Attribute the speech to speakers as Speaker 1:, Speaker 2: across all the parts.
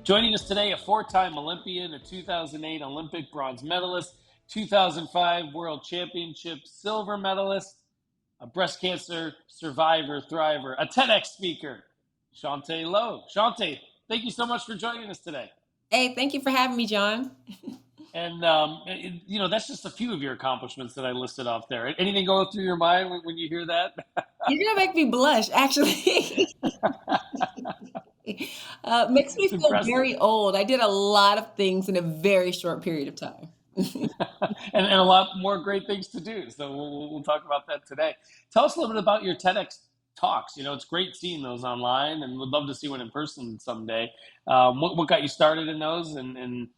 Speaker 1: Joining us today, a four-time Olympian, a 2008 Olympic bronze medalist, 2005 World Championship silver medalist, a breast cancer survivor, thriver, a TEDx speaker, Chaunte Lowe. Chaunte, thank you so much for joining us today.
Speaker 2: Hey, thank you for having me, John.
Speaker 1: And that's just a few of your accomplishments that I listed off there. Anything go through your mind when you hear that?
Speaker 2: You're gonna make me blush, actually. Makes me
Speaker 1: It's
Speaker 2: feel
Speaker 1: impressive.
Speaker 2: very old. I did a lot of things in a very short period of time.
Speaker 1: And a lot more great things to do. So we'll talk about that today. Tell us a little bit about your TEDx talks. It's great seeing those online, and would love to see one in person someday. What got you started in those, and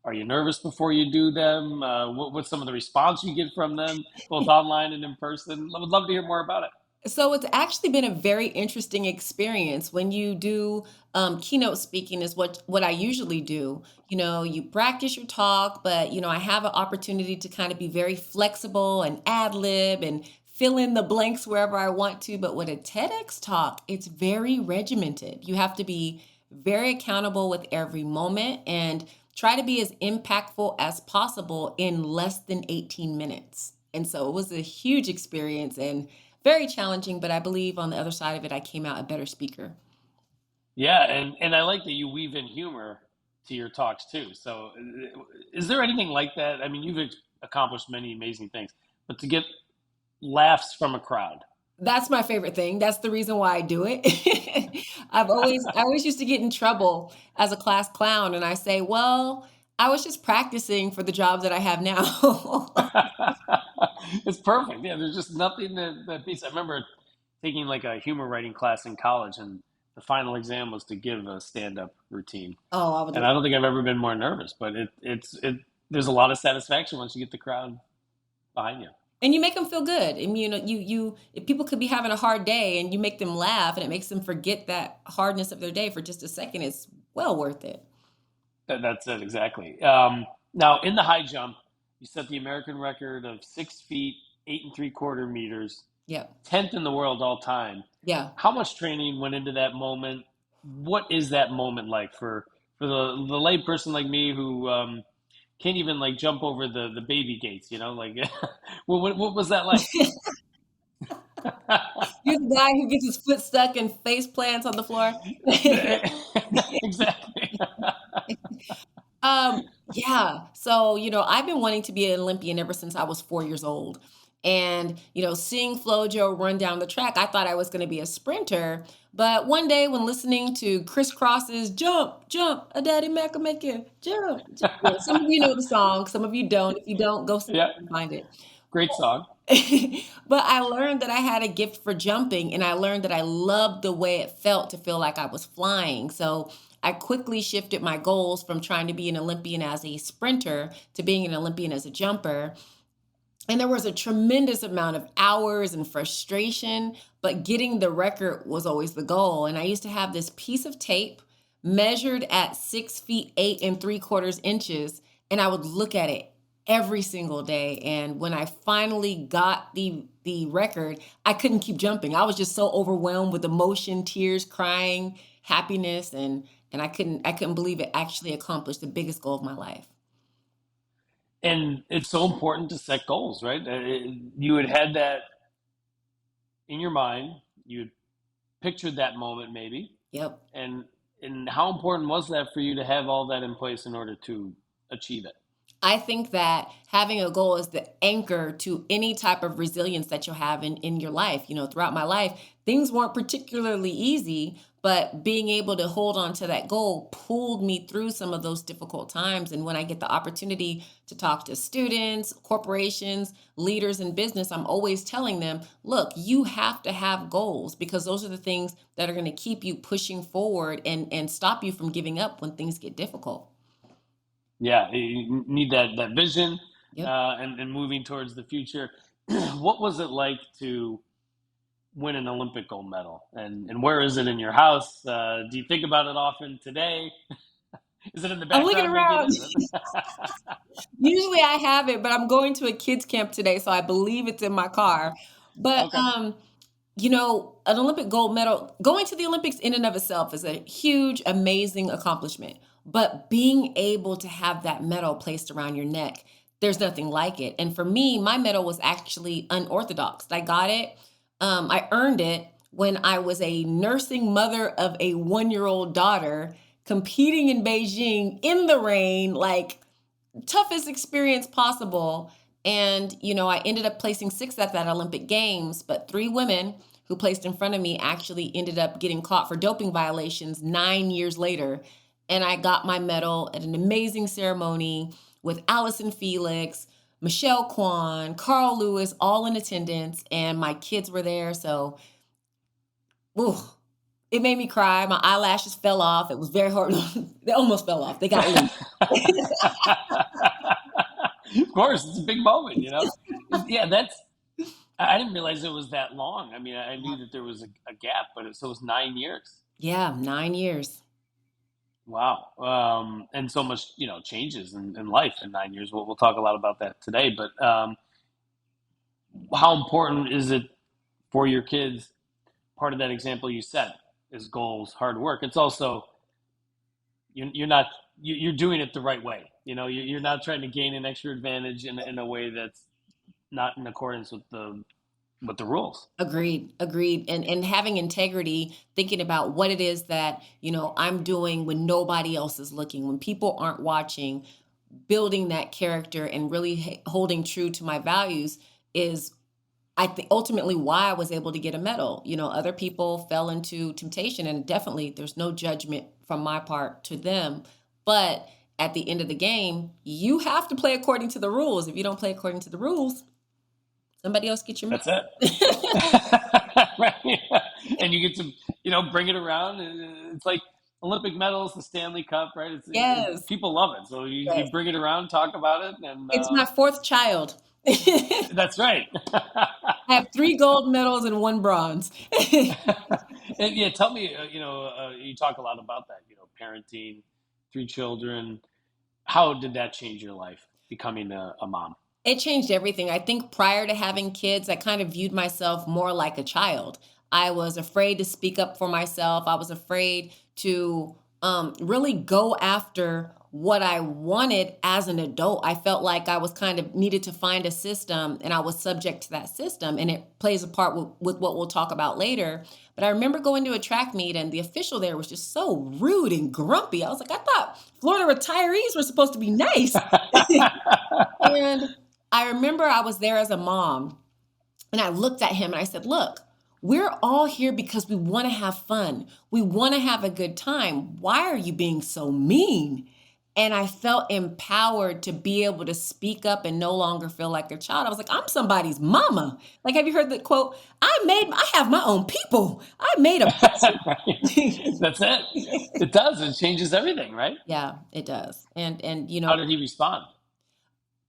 Speaker 1: are you nervous before you do them? What's some of the response you get from them, both online and in person? I would love to hear more about it.
Speaker 2: So it's actually been a very interesting experience when you do keynote speaking is what I usually do. You practice your talk, but I have an opportunity to kind of be very flexible and ad lib and fill in the blanks wherever I want to. But with a TEDx talk, it's very regimented. You have to be very accountable with every moment and try to be as impactful as possible in less than 18 minutes. And so it was a huge experience and very challenging, but I believe on the other side of it, I came out a better speaker.
Speaker 1: Yeah, and I like that you weave in humor to your talks too. So, is there anything like that? I mean, you've accomplished many amazing things, but to get laughs from a crowd.
Speaker 2: That's my favorite thing. That's the reason why I do it. I always used to get in trouble as a class clown, and I say, well, I was just practicing for the job that I have now.
Speaker 1: It's perfect. Yeah, there's just nothing that beats. I remember taking like a humor writing class in college, and the final exam was to give a stand-up routine.
Speaker 2: Oh, I would
Speaker 1: And
Speaker 2: love.
Speaker 1: I don't think I've ever been more nervous, but it there's a lot of satisfaction once you get the crowd behind you.
Speaker 2: And you make them feel good. And you if people could be having a hard day and you make them laugh and it makes them forget that hardness of their day for just a second, it's well worth it.
Speaker 1: That's it exactly. Now in the high jump, you set the American record of 6 feet 8 and 3/4 meters,
Speaker 2: Yep.
Speaker 1: 10th in the world all time.
Speaker 2: Yeah.
Speaker 1: How much training went into that moment? What is that moment like for the lay person like me who can't even like jump over the baby gates? Like what was that like?
Speaker 2: You're the guy who gets his foot stuck and face plants on the floor.
Speaker 1: Exactly.
Speaker 2: Yeah. So, I've been wanting to be an Olympian ever since I was 4 years old. And, seeing FloJo run down the track, I thought I was going to be a sprinter. But one day when listening to Criss Cross's Jump, Jump, a Daddy Mac will make you jump, jump. Some of you know the song, some of you don't. If you don't, go
Speaker 1: Yeah,
Speaker 2: and find it.
Speaker 1: great song.
Speaker 2: But I learned that I had a gift for jumping, and I learned that I loved the way it felt to feel like I was flying. So I quickly shifted my goals from trying to be an Olympian as a sprinter to being an Olympian as a jumper. And there was a tremendous amount of hours and frustration, but getting the record was always the goal. And I used to have this piece of tape measured at 6 feet 8 and 3/4 inches, and I would look at it every single day. And when I finally got the record, I couldn't keep jumping. I was just so overwhelmed with emotion, tears, crying, happiness, and I couldn't believe it actually accomplished the biggest goal of my life.
Speaker 1: And it's so important to set goals, right? You had that in your mind. You had pictured that moment maybe,
Speaker 2: Yep.
Speaker 1: and how important was that for you to have all that in place in order to achieve it?
Speaker 2: I think that having a goal is the anchor to any type of resilience that you'll have in your life. Throughout my life, things weren't particularly easy, but being able to hold on to that goal pulled me through some of those difficult times. And when I get the opportunity to talk to students, corporations, leaders in business, I'm always telling them, look, you have to have goals because those are the things that are going to keep you pushing forward and stop you from giving up when things get difficult.
Speaker 1: Yeah, you need that vision,
Speaker 2: Yep.
Speaker 1: and moving towards the future. What was it like to win an Olympic gold medal, and where is it in your house? Do you think about it often today? Is it in the
Speaker 2: I'm looking
Speaker 1: background? Maybe it
Speaker 2: around.
Speaker 1: isn't.
Speaker 2: Usually I have it, but I'm going to a kids camp today, so I believe it's in my car. But
Speaker 1: Okay.
Speaker 2: An Olympic gold medal, going to the Olympics in and of itself is a huge, amazing accomplishment. But being able to have that medal placed around your neck, there's nothing like it. And for me, my medal was actually unorthodox. I got it, I earned it when I was a nursing mother of a 1-year-old daughter competing in Beijing in the rain, like toughest experience possible. And, I ended up placing sixth at that Olympic Games, but three women who placed in front of me actually ended up getting caught for doping violations 9 years later. And I got my medal at an amazing ceremony with Allison Felix, Michelle Kwan, Carl Lewis, all in attendance, and my kids were there. So, ooh, it made me cry. My eyelashes fell off. It was very hard. They almost fell off. They got loose.
Speaker 1: Of course, it's a big moment, you know. Yeah, that's. I didn't realize it was that long. I mean, I knew that there was a gap, but so it was 9 years.
Speaker 2: Yeah, 9 years.
Speaker 1: Wow. And so much, changes in life in 9 years. We'll talk a lot about that today. But how important is it for your kids? Part of that example you set is goals, hard work. It's also you're not you're doing it the right way. You're not trying to gain an extra advantage in a way that's not in accordance with the rules.
Speaker 2: Agreed, agreed. And having integrity, thinking about what it is that, I'm doing when nobody else is looking, when people aren't watching, building that character and really holding true to my values is, I think, ultimately why I was able to get a medal. Other people fell into temptation, and definitely there's no judgment from my part to them. But at the end of the game, you have to play according to the rules. If you don't play according to the rules, somebody else get your
Speaker 1: That's it.
Speaker 2: medal.
Speaker 1: Right. And you get to bring it around. It's like Olympic medals, the Stanley Cup, right?
Speaker 2: Yes,
Speaker 1: People love it, so you
Speaker 2: yes.
Speaker 1: bring it around, talk about it, and
Speaker 2: It's my fourth child. I
Speaker 1: that's right.
Speaker 2: have three gold medals and one bronze.
Speaker 1: And yeah, tell me, you talk a lot about that, parenting, three children. How did that change your life, becoming a mom?
Speaker 2: It changed everything. I think prior to having kids, I kind of viewed myself more like a child. I was afraid to speak up for myself. I was afraid to really go after what I wanted as an adult. I felt like I was kind of needed to find a system and I was subject to that system. And it plays a part with what we'll talk about later. But I remember going to a track meet and the official there was just so rude and grumpy. I was like, I thought Florida retirees were supposed to be nice. And I remember I was there as a mom and I looked at him and I said, look, we're all here because we want to have fun. We want to have a good time. Why are you being so mean? And I felt empowered to be able to speak up and no longer feel like a child. I was like, I'm somebody's mama. Like, have you heard the quote? I have my own people. I made a
Speaker 1: Right.
Speaker 2: person.
Speaker 1: That's it. It does. It changes everything, right?
Speaker 2: Yeah, it does. And
Speaker 1: How did he respond?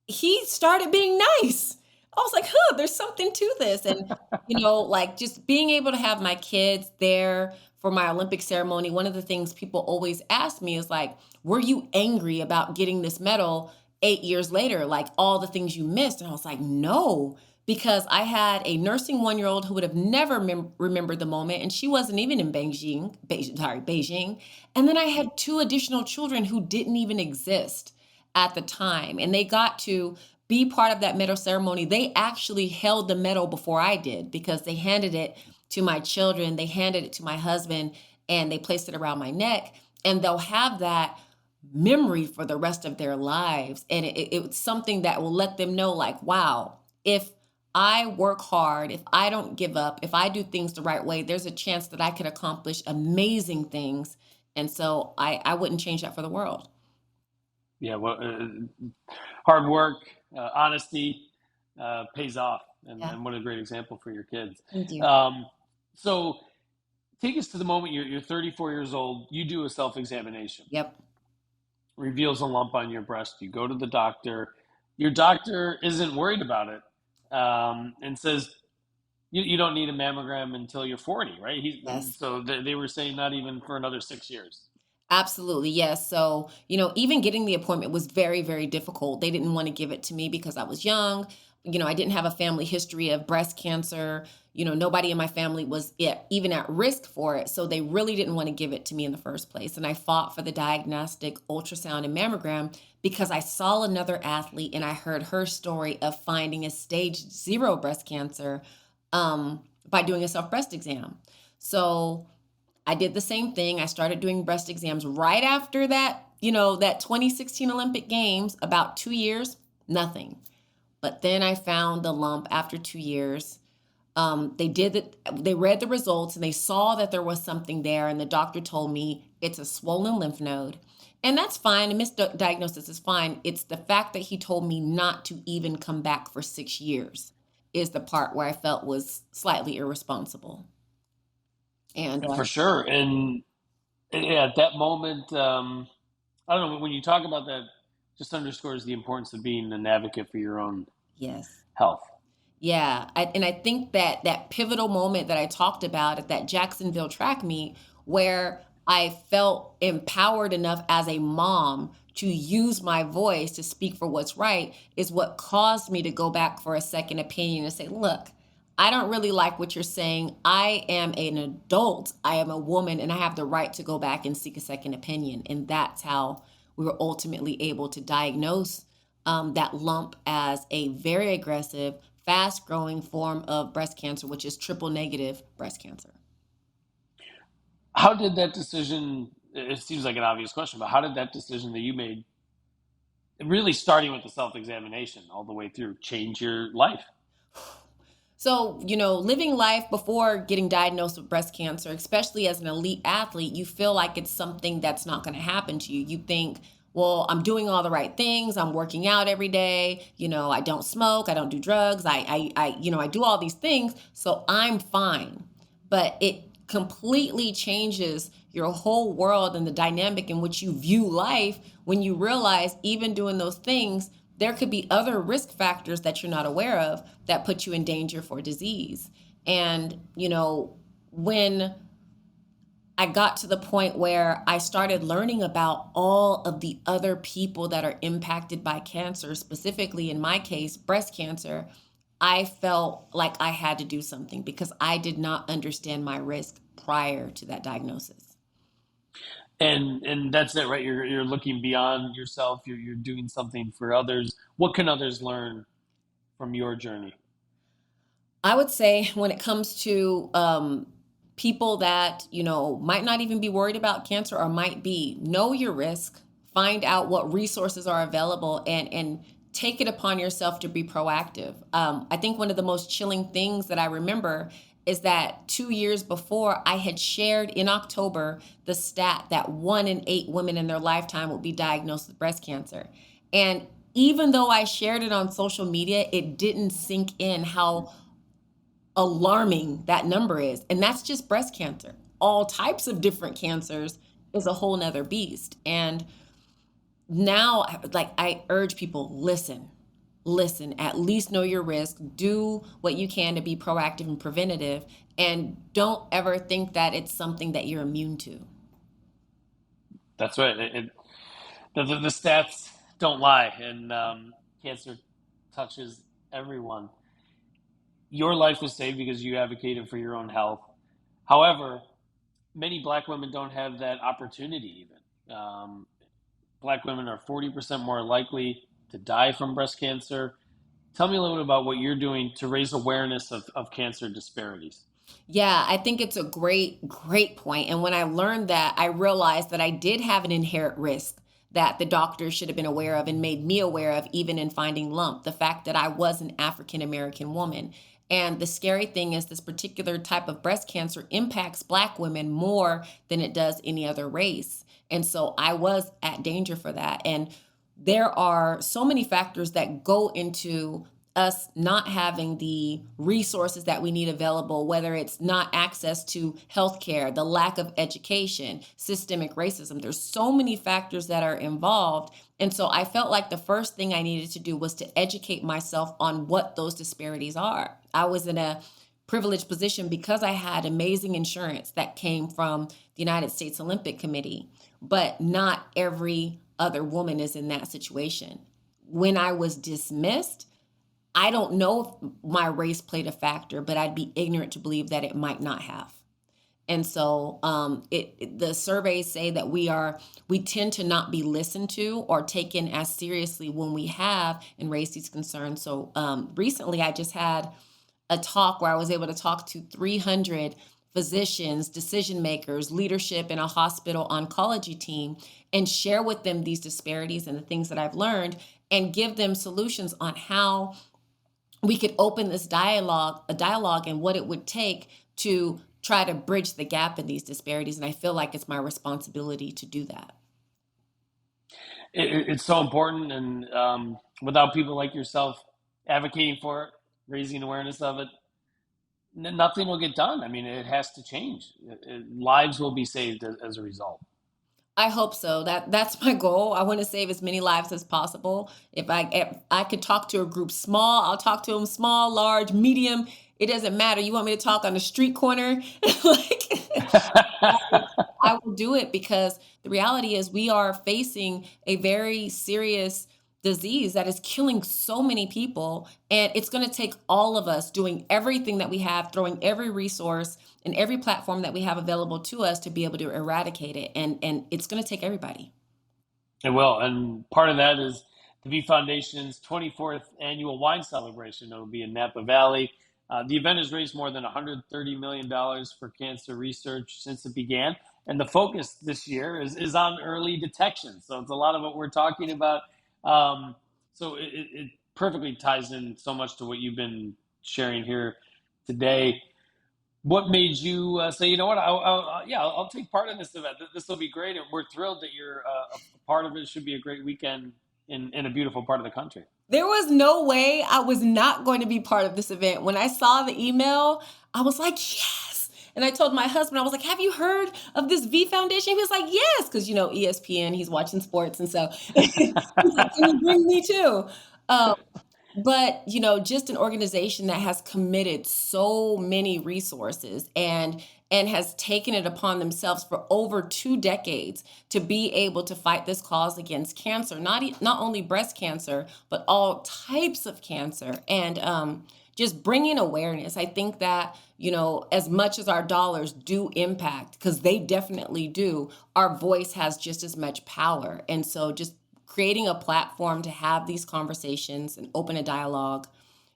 Speaker 2: he started being nice. I was like, there's something to this. And, like just being able to have my kids there for my Olympic ceremony, one of the things people always ask me is like, were you angry about getting this medal 8 years later? Like all the things you missed? And I was like, no, because I had a nursing 1-year-old who would have never remembered the moment. And she wasn't even in Beijing. And then I had two additional children who didn't even exist at the time. And they got to be part of that medal ceremony. They actually held the medal before I did because they handed it to my children, they handed it to my husband, and they placed it around my neck. And they'll have that memory for the rest of their lives. And it's something that will let them know, like, wow, if I work hard, if I don't give up, if I do things the right way, there's a chance that I could accomplish amazing things. And so I wouldn't change that for the world.
Speaker 1: Yeah, well, hard work, honesty pays off,
Speaker 2: Yeah.
Speaker 1: and what a great example for your kids.
Speaker 2: Thank you.
Speaker 1: Um, so, take us to the moment you're 34 years old. You do a self examination,
Speaker 2: Yep.
Speaker 1: reveals a lump on your breast. You go to the doctor. Your doctor isn't worried about it, and says you don't need a mammogram until you're 40, right?
Speaker 2: Yes.
Speaker 1: So they were saying not even for another 6 years.
Speaker 2: Absolutely, yes. So, even getting the appointment was very, very difficult. They didn't want to give it to me because I was young. I didn't have a family history of breast cancer. Nobody in my family was even at risk for it. So they really didn't want to give it to me in the first place. And I fought for the diagnostic ultrasound and mammogram because I saw another athlete and I heard her story of finding a stage 0 breast cancer by doing a self breast exam. So I did the same thing. I started doing breast exams right after that 2016 Olympic Games, about 2 years, nothing. But then I found the lump after 2 years. They did it. They read the results and they saw that there was something there. And the doctor told me it's a swollen lymph node. And that's fine. A misdiagnosis is fine. It's the fact that he told me not to even come back for 6 years is the part where I felt was slightly irresponsible. And
Speaker 1: For sure. And yeah, at that moment, I don't know, when you talk about that, just underscores the importance of being an advocate for your own
Speaker 2: yes.
Speaker 1: health.
Speaker 2: Yeah, and I think that that pivotal moment that I talked about at that Jacksonville track meet, where I felt empowered enough as a mom to use my voice to speak for what's right, is what caused me to go back for a second opinion and say, look, I don't really like what you're saying. I am an adult, I am a woman, and I have the right to go back and seek a second opinion. And that's how we were ultimately able to diagnose that lump as a very aggressive, fast growing form of breast cancer, which is triple negative breast cancer.
Speaker 1: How did that decision, it seems like an obvious question, but how did that decision that you made, really starting with the self examination all the way through, change your life?
Speaker 2: So, living life before getting diagnosed with breast cancer, especially as an elite athlete, you feel like it's something that's not going to happen to you. You think, well, I'm doing all the right things. I'm working out every day. I don't smoke. I don't do drugs. I do all these things. So I'm fine. But it completely changes your whole world and the dynamic in which you view life when you realize even doing those things, there could be other risk factors that you're not aware of that put you in danger for disease. And, when I got to the point where I started learning about all of the other people that are impacted by cancer, specifically in my case, breast cancer, I felt like I had to do something because I did not understand my risk prior to that diagnosis.
Speaker 1: And that's it, right? You're looking beyond yourself. You're doing something for others. What can others learn from your journey?
Speaker 2: I would say when it comes to people that, might not even be worried about cancer or might be, know your risk, find out what resources are available, and take it upon yourself to be proactive. I think one of the most chilling things that I remember is that 2 years before, I had shared in October the stat that 1 in 8 women in their lifetime will be diagnosed with breast cancer. And even though I shared it on social media, it didn't sink in how alarming that number is. And that's just breast cancer. All types of different cancers is a whole nother beast. And now, like, I urge people, listen, at least know your risk, do what you can to be proactive and preventative, and don't ever think that it's something that you're immune to.
Speaker 1: That's right. The stats don't lie, and cancer touches everyone. Your life was saved because you advocated for your own health. However, many black women don't have that opportunity even. Black women are 40% more likely to die from breast cancer. Tell me a little bit about what you're doing to raise awareness of cancer disparities.
Speaker 2: Yeah, I think it's a great, great point. And when I learned that, I realized that I did have an inherent risk that the doctor should have been aware of and made me aware of, even in finding lump, the fact that I was an African American woman. And the scary thing is, this particular type of breast cancer impacts Black women more than it does any other race. And so I was at danger for that. And there are so many factors that go into us not having the resources that we need available, whether it's not access to healthcare, the lack of education, systemic racism. There's so many factors that are involved. And so I felt like the first thing I needed to do was to educate myself on what those disparities are. I was in a privileged position because I had amazing insurance that came from the United States Olympic Committee. but not every other woman is in that situation. When I was dismissed, I don't know if my race played a factor, but I'd be ignorant to believe that it might not have. And so the surveys say that we tend to not be listened to or taken as seriously when we have and raise these concerns. So recently I just had a talk where I was able to talk to 300 physicians, decision makers, leadership in a hospital oncology team, and share with them these disparities and the things that I've learned, and give them solutions on how we could open this dialogue and what it would take to try to bridge the gap in these disparities. And I feel like it's my responsibility to do that.
Speaker 1: It's so important, and without people like yourself advocating for it, raising awareness of it, nothing will get done. I mean, it has to change. Lives will be saved as a result.
Speaker 2: I hope so. That's my goal. I want to save as many lives as possible. If I could talk to a group small, I'll talk to them small, large, medium. It doesn't matter. You want me to talk on the street corner? Like I will do it, because the reality is we are facing a very serious disease that is killing so many people. And it's going to take all of us doing everything that we have, throwing every resource and every platform that we have available to us to be able to eradicate it. And it's going to take everybody.
Speaker 1: It will, and part of that is the V Foundation's 24th annual wine celebration. It will be in Napa Valley. The event has raised more than $130 million for cancer research since it began. And the focus this year is on early detection. So it's a lot of what we're talking about. So it perfectly ties in so much to what you've been sharing here today. What made you say, you know what, I'll take part in this event. This will be great. And we're thrilled that you're a part of it. It should be a great weekend in a beautiful part of the country.
Speaker 2: There was no way I was not going to be part of this event. When I saw the email, I was like, yes. And I told my husband, I was like, have you heard of this V Foundation? He was like, yes, because, ESPN, he's watching sports. And so he's like, can you bring me too? Um, but just an organization that has committed so many resources and has taken it upon themselves for over 2 decades to be able to fight this cause against cancer, not only breast cancer, but all types of cancer. And just bringing awareness. I think that as much as our dollars do impact, because they definitely do, our voice has just as much power. And so just creating a platform to have these conversations and open a dialogue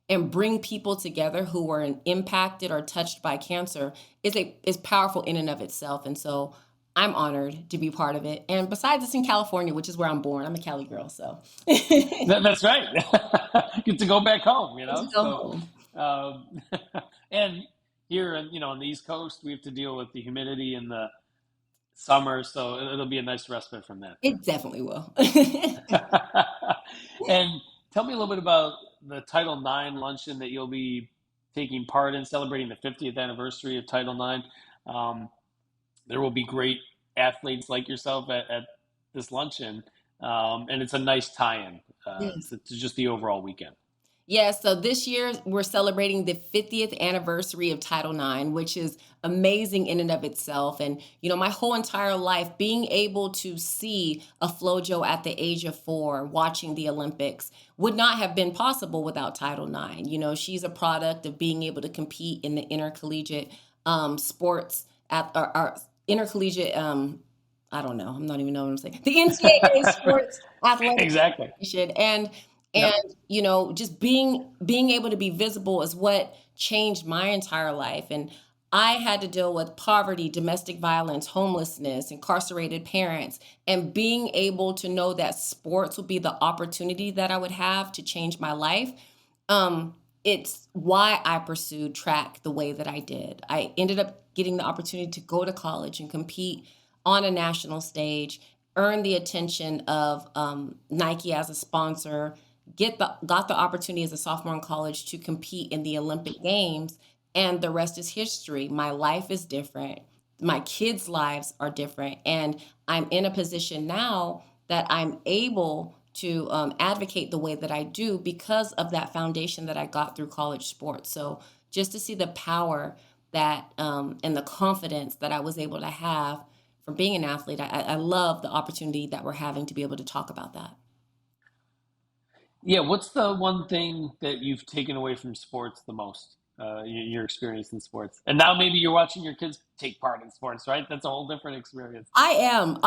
Speaker 2: and bring people together who were impacted or touched by cancer is powerful in and of itself. And so I'm honored to be part of it. And besides, it's in California, which is where I'm born. I'm a Cali girl, so
Speaker 1: That's right. Get to go back home,
Speaker 2: to go
Speaker 1: So,
Speaker 2: home.
Speaker 1: um, and here, on the East Coast, we have to deal with the humidity in the summer, so it'll be a nice respite from that too.
Speaker 2: It definitely will.
Speaker 1: And tell me a little bit about the Title IX luncheon that you'll be taking part in, celebrating the 50th anniversary of Title IX. Um, there will be great athletes like yourself at this luncheon, and it's a nice tie-in
Speaker 2: Yes.
Speaker 1: to just the overall weekend.
Speaker 2: Yeah, so this year we're celebrating the 50th anniversary of Title IX, which is amazing in and of itself. And, my whole entire life, being able to see a FloJo at the age of 4 watching the Olympics would not have been possible without Title IX. She's a product of being able to compete in the intercollegiate sports at our intercollegiate. I don't know. I'm not even know what I'm saying. The NCAA Sports Athletic
Speaker 1: Exactly.
Speaker 2: Association. And
Speaker 1: Yep.
Speaker 2: just being able to be visible is what changed my entire life. And I had to deal with poverty, domestic violence, homelessness, incarcerated parents, and being able to know that sports would be the opportunity that I would have to change my life. It's why I pursued track the way that I did. I ended up getting the opportunity to go to college and compete on a national stage, earn the attention of Nike as a sponsor, got the opportunity as a sophomore in college to compete in the Olympic Games, and the rest is history. My life is different. My kids' lives are different, and I'm in a position now that I'm able to advocate the way that I do because of that foundation that I got through college sports. So just to see the power that and the confidence that I was able to have from being an athlete. I love the opportunity that we're having to be able to talk about that.
Speaker 1: Yeah, what's the one thing that you've taken away from sports the most? Your experience in sports, and now maybe you're watching your kids take part in sports, right? That's a whole different experience.
Speaker 2: I am.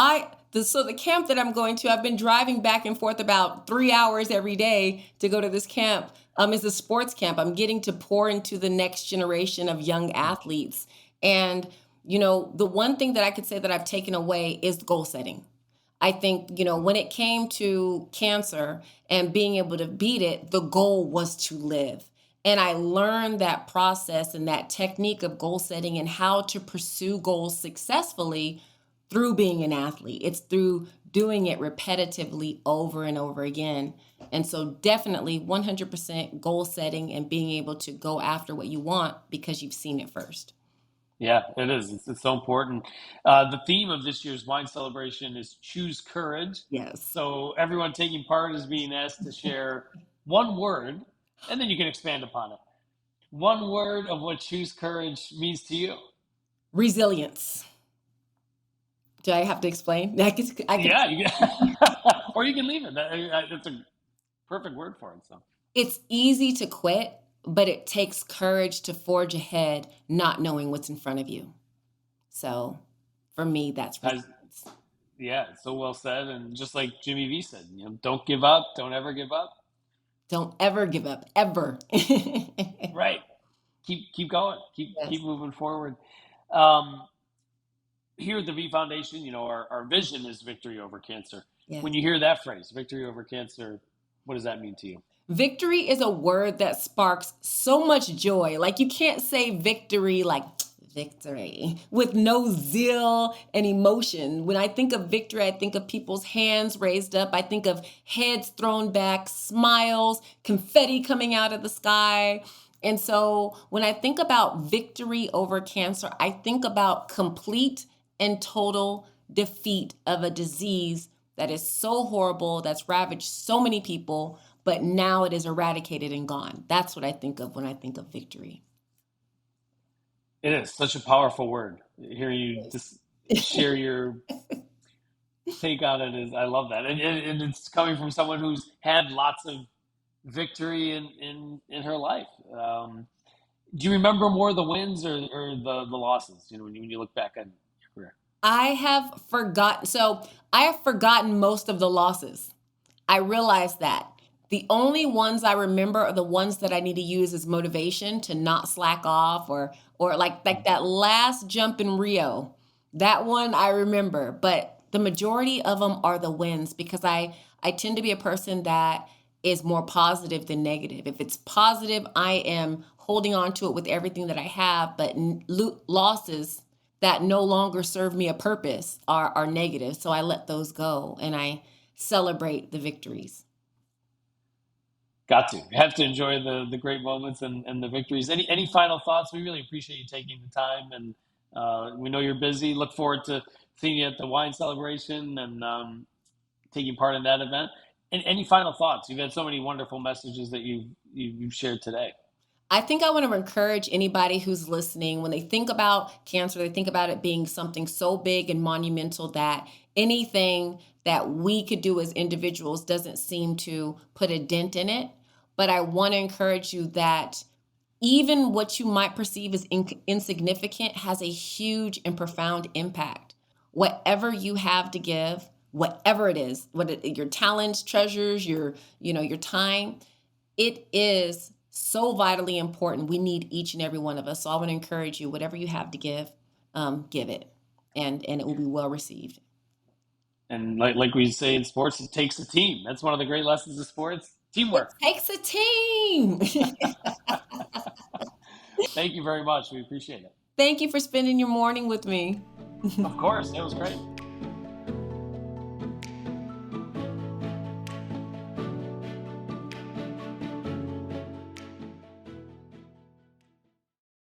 Speaker 2: So the camp that I'm going to, I've been driving back and forth about 3 hours every day to go to this camp. Is a sports camp. I'm getting to pour into the next generation of young athletes. And, the one thing that I could say that I've taken away is goal setting. I think, when it came to cancer and being able to beat it, the goal was to live. And I learned that process and that technique of goal setting and how to pursue goals successfully through being an athlete. It's through doing it repetitively over and over again. And so, definitely 100% goal setting and being able to go after what you want because you've seen it first.
Speaker 1: Yeah, it is. It's so important. The theme of this year's wine celebration is choose courage.
Speaker 2: Yes.
Speaker 1: So everyone taking part is being asked to share one word, and then you can expand upon it. One word of what choose courage means to you.
Speaker 2: Resilience. Do I have to explain? I can.
Speaker 1: Yeah, you can, or you can leave it. That's a perfect word for it. So,
Speaker 2: It's easy to quit, but it takes courage to forge ahead, not knowing what's in front of you. So for me, that's
Speaker 1: as,
Speaker 2: resilience.
Speaker 1: yeah, so well said. And just like Jimmy V said, don't give up. Don't ever give up.
Speaker 2: Don't ever give up, ever.
Speaker 1: Right. Keep going. Keep
Speaker 2: Yes,
Speaker 1: moving forward. Um, Here at the V Foundation, our vision is victory over cancer. When
Speaker 2: yes.
Speaker 1: you hear that phrase, victory over cancer, what does that mean to you?
Speaker 2: Victory is a word that sparks so much joy. Like you can't say victory like victory with no zeal and emotion. When I think of victory, I think of people's hands raised up. I think of heads thrown back, smiles, confetti coming out of the sky. And so when I think about victory over cancer, I think about complete and total defeat of a disease that is so horrible, that's ravaged so many people, but now it is eradicated and gone. That's what I think of when I think of victory.
Speaker 1: It is such a powerful word. Hearing you just share your take on it is, I love that, and it's coming from someone who's had lots of victory in her life. Do you remember more the wins or the losses? When you look back on your career.
Speaker 2: I have forgotten most of the losses. I realize that. The only ones I remember are the ones that I need to use as motivation to not slack off or like that last jump in Rio. That one I remember, but the majority of them are the wins because I tend to be a person that is more positive than negative. If it's positive, I am holding on to it with everything that I have, but losses that no longer serve me a purpose are negative. So I let those go and I celebrate the victories.
Speaker 1: Got to. You have to enjoy the great moments and the victories. Any final thoughts? We really appreciate you taking the time, and we know you're busy. Look forward to seeing you at the wine celebration and taking part in that event. And any final thoughts? You've had so many wonderful messages that you've shared today.
Speaker 2: I think I want to encourage anybody who's listening when they think about cancer, they think about it being something so big and monumental that anything that we could do as individuals doesn't seem to put a dent in it. But I want to encourage you that even what you might perceive as insignificant has a huge and profound impact. Whatever you have to give, whatever it is, your talents, treasures, your time, it is so vitally important. We need each and every one of us. So I want to encourage you, whatever you have to give it, and it will be well received.
Speaker 1: And like we say in sports, it takes a team. That's one of the great lessons of sports:
Speaker 2: It
Speaker 1: teamwork.
Speaker 2: takes a team.
Speaker 1: Thank you very much. We appreciate it.
Speaker 2: Thank you for spending your morning with me.
Speaker 1: Of course, it was great.